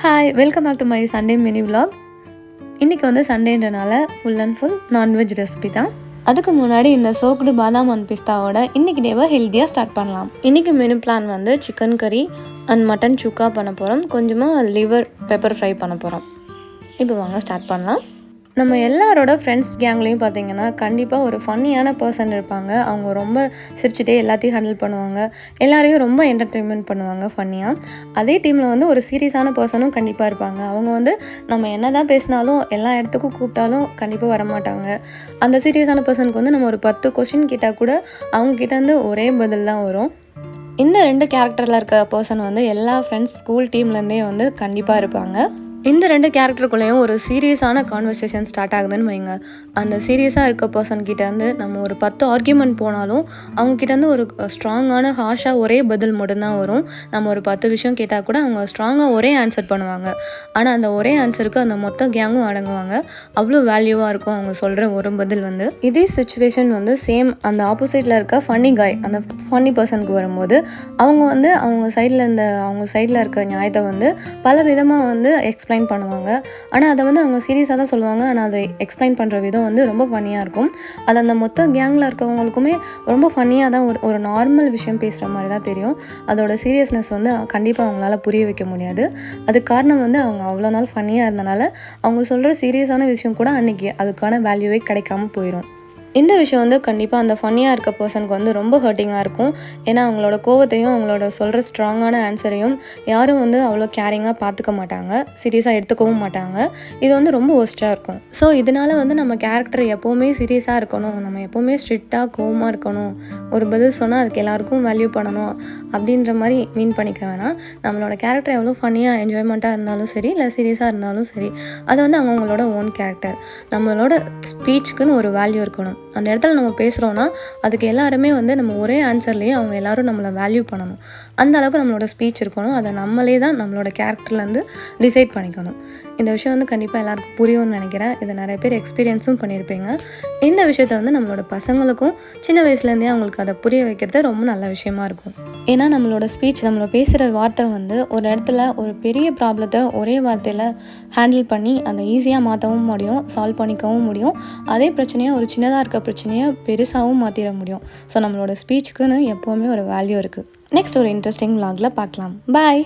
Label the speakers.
Speaker 1: Hi, welcome back to my Sunday mini vlog. இன்றைக்கி வந்து சண்டேன்றனால full and full non veg recipe தான். அதுக்கு முன்னாடி இந்த சோக்டு பாதாம் அண்ட் பிஸ்தாவோட இன்றைக்கி டேவை ஹெல்த்தியாக ஸ்டார்ட் பண்ணலாம். இன்றைக்கி மெனு பிளான் வந்து சிக்கன் கறி அண்ட் மட்டன் சுக்கா பண்ண போகிறோம். கொஞ்சமாக லிவர் பெப்பர் ஃப்ரை பண்ண போகிறோம். இப்போ வாங்க ஸ்டார்ட் பண்ணலாம். நம்ம எல்லாரோட ஃப்ரெண்ட்ஸ் கேங்லேயும் பார்த்திங்கன்னா கண்டிப்பாக ஒரு ஃபன்னியான பர்சன் இருப்பாங்க. அவங்க ரொம்ப சிரிச்சுட்டே எல்லாத்தையும் ஹேண்டில் பண்ணுவாங்க, எல்லாரையும் ரொம்ப என்டர்டெயின்மெண்ட் பண்ணுவாங்க ஃபன்னியாக. அதே டீமில் வந்து ஒரு சீரியஸான பர்சனும் கண்டிப்பாக இருப்பாங்க. அவங்க வந்து நம்ம என்ன தான் பேசினாலும் எல்லா இடத்துக்கும் கூப்பிட்டாலும் கண்டிப்பாக வரமாட்டாங்க. அந்த சீரியஸான பர்சனுக்கு வந்து நம்ம ஒரு 10 கொஷின் கேட்டால் கூட அவங்கக்கிட்டேருந்து ஒரே பதில் தான் வரும். இந்த 2 கேரக்டரில் இருக்க பர்சன் வந்து எல்லா ஃப்ரெண்ட்ஸ் ஸ்கூல் டீம்லேருந்தே வந்து கண்டிப்பாக இருப்பாங்க. இந்த 2 கேரக்டருக்குள்ளேயும் ஒரு சீரியஸான கான்வர்சேஷன் ஸ்டார்ட் ஆகுதுன்னு வைங்க. அந்த சீரியஸாக இருக்க பர்சன்கிட்டேருந்து நம்ம ஒரு 10 ஆர்கியூமெண்ட் போனாலும் அவங்கக்கிட்டேருந்து ஒரு ஸ்ட்ராங்கான ஹார்ஷாக ஒரே பதில் மட்டும்தான் வரும். நம்ம ஒரு 10 விஷயம் கேட்டால் கூட அவங்க ஸ்ட்ராங்காக ஒரே ஆன்சர் பண்ணுவாங்க. ஆனால் அந்த ஒரே ஆன்சருக்கு அந்த மொத்த கேங்கும் அடங்குவாங்க. அவ்வளோ வேல்யூவாக இருக்கும் அவங்க சொல்கிற ஒரு பதில் வந்து. இதே சுச்சுவேஷன் வந்து சேம் அந்த ஆப்போசிட்டில் இருக்க ஃபன்னி காய், அந்த ஃபன்னி பர்சனுக்கு வரும்போது அவங்க சைடில் இருக்க நியாயத்தை வந்து பல விதமாக வந்து எக்ஸ்பிளைன் பண்ணுவாங்க. ஆனால் அதை வந்து அவங்க சீரியஸாக தான் சொல்லுவாங்க. ஆனால் அதை எக்ஸ்பிளைன் பண்ணுற விதம் வந்து ரொம்ப ஃபன்னியாக இருக்கும். அது அந்த மொத்த கேங்கில் இருக்கவங்களுக்குமே ரொம்ப ஃபன்னியாக தான் ஒரு நார்மல் விஷயம் பேசுகிற மாதிரி தான் தெரியும். அதோட சீரியஸ்னஸ் வந்து கண்டிப்பாக அவங்களால புரிய வைக்க முடியாது. அதுக்கு காரணம் வந்து அவங்க அவ்வளோ நாள் ஃபன்னியாக இருந்தனால அவங்க சொல்கிற சீரியஸான விஷயம் கூட அன்றைக்கி அதுக்கான வேல்யூவே கிடைக்காம போயிடும். இந்த விஷயம் வந்து கண்டிப்பாக அந்த ஃபன்னியாக இருக்க பர்சனுக்கு வந்து ரொம்ப ஹர்ட்டிங்காக இருக்கும். ஏன்னா அவங்களோட கோவத்தையும் அவங்களோட சொல்கிற ஸ்ட்ராங்கான ஆன்சரையும் யாரும் வந்து அவ்வளோ கேரிங்காக பார்த்துக்க மாட்டாங்க, சீரியஸாக எடுத்துக்கவும் மாட்டாங்க. இது வந்து ரொம்ப ஒஸ்ட்டாக இருக்கும். ஸோ இதனால் வந்து நம்ம கேரக்டர் எப்போவுமே சீரியஸாக இருக்கணும், நம்ம எப்போவுமே ஸ்ட்ரிக்டாக கோவமாக இருக்கணும், ஒரு பதில் சொன்னால் அதுக்கு எல்லாருக்கும் வேல்யூ பண்ணணும் அப்படின்ற மாதிரி மீன் பண்ணிக்க வேணாம். நம்மளோட கேரக்டர் எவ்வளோ ஃபன்னியாக என்ஜாய்மெண்ட்டாக இருந்தாலும் சரி, இல்லை சீரியஸாக இருந்தாலும் சரி, அது வந்து அவங்களோட ஓன் கேரக்டர். நம்மளோட ஸ்பீச்சுக்குன்னு ஒரு வேல்யூ இருக்கணும். அந்த இடத்துல நம்ம பேசுகிறோன்னா அதுக்கு எல்லாருமே வந்து நம்ம ஒரே ஆன்சர்லேயே அவங்க எல்லோரும் நம்மளை வேல்யூ பண்ணணும். அந்த அளவுக்கு நம்மளோட ஸ்பீச் இருக்கணும். அதை நம்மளே தான் நம்மளோட கேரக்டர்லேருந்து டிசைட் பண்ணிக்கணும். இந்த விஷயம் வந்து கண்டிப்பாக எல்லாருக்கும் புரியும்னு நினைக்கிறேன். இதை நிறைய பேர் எக்ஸ்பீரியன்ஸும் பண்ணியிருப்பீங்க. இந்த விஷயத்த வந்து நம்மளோட பசங்களுக்கும் சின்ன வயசுலேருந்தே அவங்களுக்கு அதை புரிய வைக்கிறது ரொம்ப நல்ல விஷயமா இருக்கும். ஏன்னா நம்மளோட ஸ்பீச், நம்மளோட பேசுகிற வார்த்தை வந்து ஒரு இடத்துல ஒரு பெரிய ப்ராப்ளத்தை ஒரே வார்த்தையில் ஹேண்டில் பண்ணி அதை ஈஸியாக மாற்றவும் முடியும், சால்வ் பண்ணிக்கவும் முடியும். அதே பிரச்சனையாக ஒரு சின்னதாக இருக்க பிரச்சனையை பெருசாகவும் மாற்றிட முடியும். ஸோ நம்மளோட ஸ்பீச்சுக்குன்னு எப்போவுமே ஒரு வேல்யூ இருக்குது. நெக்ஸ்ட் ஒரு இன்ட்ரெஸ்டிங் vlogல பார்க்கலாம். பாய்.